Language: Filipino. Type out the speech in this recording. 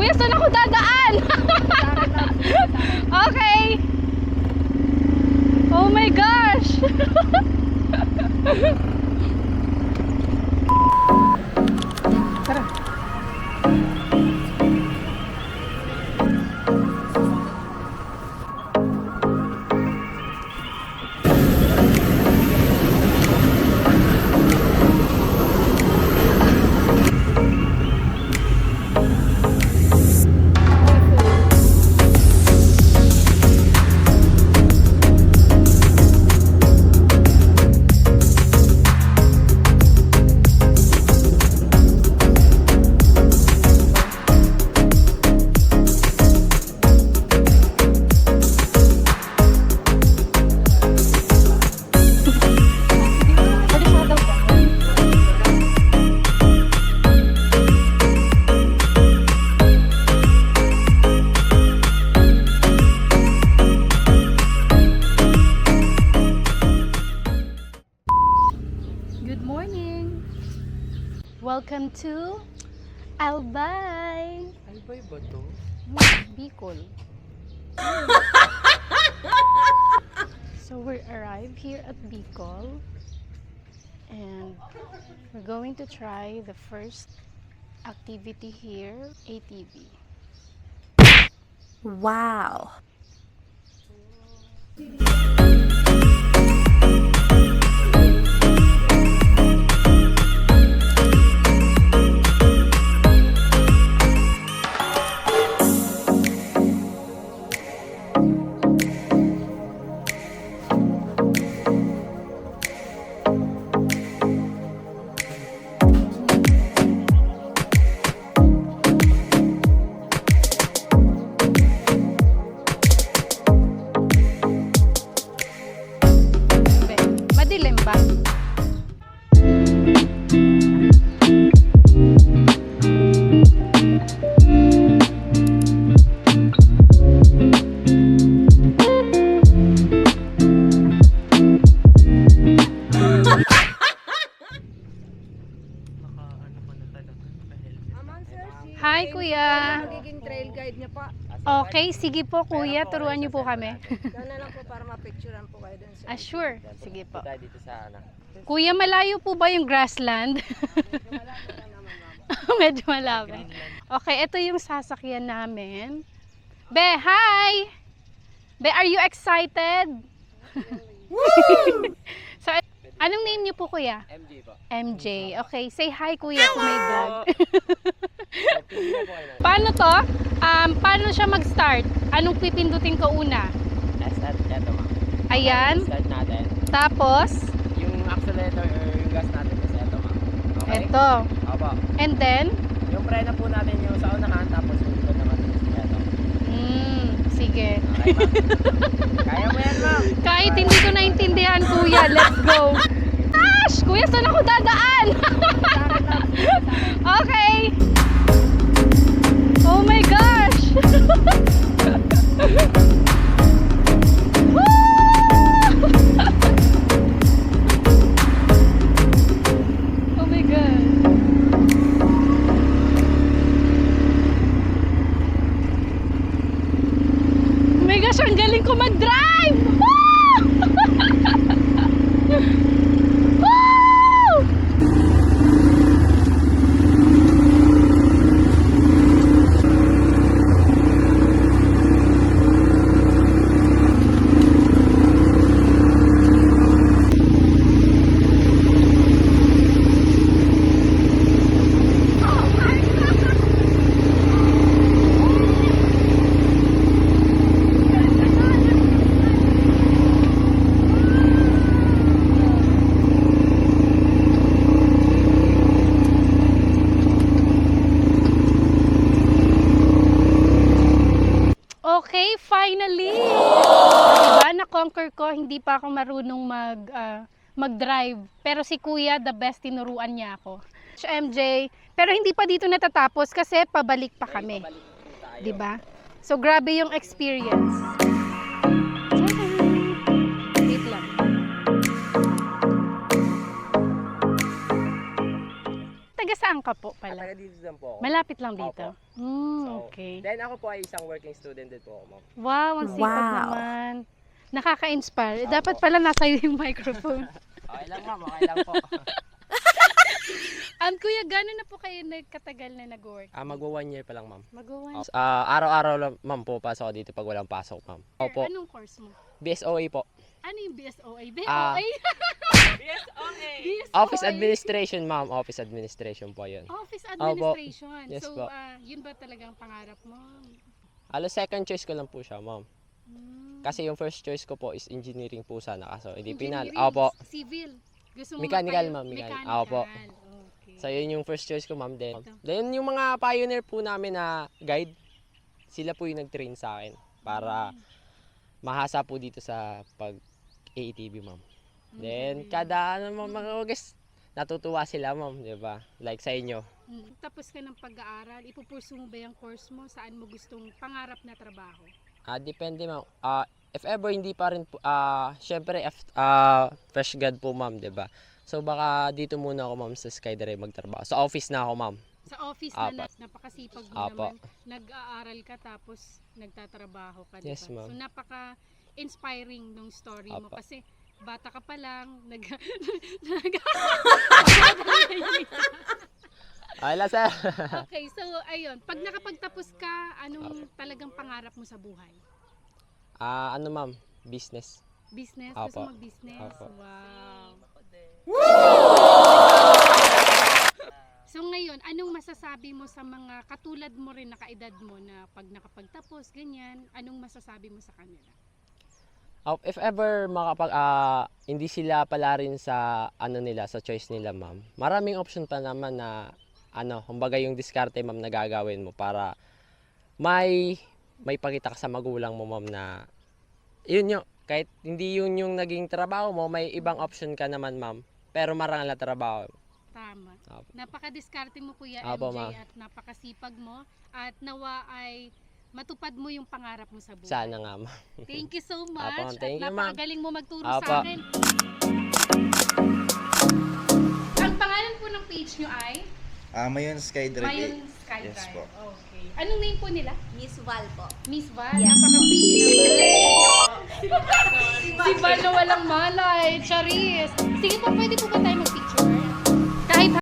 Kuya, saan ako dadaan? Okay. Oh my gosh. Tara. Good morning. Welcome to Albay. Albay ba to? Bicol. So we arrived here at Bicol and we're going to try the first activity here, ATV. Wow. Madilim ba? Hi, Kuya. Magiging trail guide niya pa. Okay, sige po, Kuya. Turuan niyo po kami. Doon na lang po para mapicturean po kayo doon sa... Sure. Sige po. Tayo dito sa ano. Kuya, malayo po ba yung grassland? Medyo malapit. Okay, ito yung sasakyan namin. Be, hi! Be, are you excited? So, anong name niyo po, Kuya? MJ po. MJ. Okay, say hi, Kuya, kung may vlog. Pili na po kayo. Paano to? Paano siya mag-start? Anong pipindutin ko una? Start, eto ma'am. Ayan. Start natin. Tapos, Yung accelerator or yung gas natin is eto ma'am. Okay? ito. Opo. And then, Yung preno po natin yung sa unahan, tapos yung likod naman is eto. sige. Okay ma'am? Kaya mo yan ma'am. Kahit hindi ko naintindihan, Kuya, let's go. Gosh! Kuya, saan ako dadaan? Okay. Oh my gosh! Woo! Oh my God. Oh my gosh, ang galing ko mag-drive! Woo! Woo! Okay, finally! Diba, na-conquer ko, hindi pa ako marunong mag-drive. Pero si Kuya, the best, tinuruan niya ako. MJ, pero hindi pa dito natatapos kasi pabalik pa kami. Diba? So, grabe yung experience. Wait lang. Taga saan ka po pala? Taga dito lang po ako. Malapit lang dito. Opo. Okay. Then ako po ay isang working student din po ako, ma'am. Wow, ang sipag naman. Nakaka-inspire. Dapat pala nasa iyo yung microphone. Okay lang, ma'am. Okay lang po. Kuya, gano'n na po kayo nagkatagal na nag-work? Magwa 1 year pa lang, ma'am. Mag-1 Araw-araw lang, ma'am, po pasok ako dito pag walang pasok, ma'am. Opo. Anong course mo? BSOA po. Ano yung BSOA? Ah. BSOA? Office Administration, ma'am. Office Administration po yun. Office Administration. Yes So, po. yun ba talagang pangarap mo? Halos second choice ko lang po siya, ma'am. Kasi yung first choice ko po is engineering po sana. Kaso hindi Engineering, Opo. Civil. Gusto mo Mechanical, magpayo- ma'am. Mechanical. Mechanical. Opo. Okay. So yun yung first choice ko, ma'am. Then yung mga pioneer po namin na guide, sila po yung nag-train sa akin para mahasa po dito sa pag-AETB, ma'am. Then kada mga guys, natutuwa sila, ma'am, 'di ba? Like sa inyo. Tapos ka ng pag-aaral, ipupursu mo ba yung course mo? Saan mo gustong pangarap na trabaho? Depende, ma'am. If ever hindi pa rin po, syempre fresh grad po, ma'am, 'di ba? So baka dito muna ako, ma'am, sa Skydive magtrabaho. Sa office na ako, ma'am. Sa office Apo. na napakasipag mo Apo. naman, nag-aaral ka tapos nagtatrabaho ka, Yes, diba? ma'am. So napaka-inspiring nung story mo Apo. kasi bata ka pa lang, Ayla, sir. Okay, so ayun, pag nakapagtapos ka, anong talagang pangarap mo sa buhay? Ano, ma'am? Business. Business? Apo. Gusto mag-business? Apo. Wow. So ngayon, anong masasabi mo sa mga katulad mo rin na kaedad mo na pag nakapagtapos, ganyan, anong masasabi mo sa kanila? If ever hindi sila pala rin sa nila, sa choice nila, ma'am. Maraming option pa naman na kumbaga yung diskarte, ma'am, na gagawin mo para may pakita ka sa magulang mo, ma'am, na yun yung kahit hindi yun yung naging trabaho mo, may ibang option ka naman, ma'am. Pero marangal na trabaho. Tama. Apo. Napaka-diskarte mo, Kuya Apo, MJ, ma'am. at napakasipag mo at nawa ay matupad mo yung pangarap mo sa buhay. Sana nga, ma'am. Thank you so much. Apo, thank at you, ma'am. napakagaling mo magturo Apo. sa akin. Ang pangalan po ng page nyo ay Mayon Skydrive. Mayon Skydrive. Yes po. Okay. Anong name po nila? Miss Val po. Miss Val. Yes. Napaka-pretty naman. Si Val na walang malay. Charis. Sige po, pwede po ba tayo mag-picture?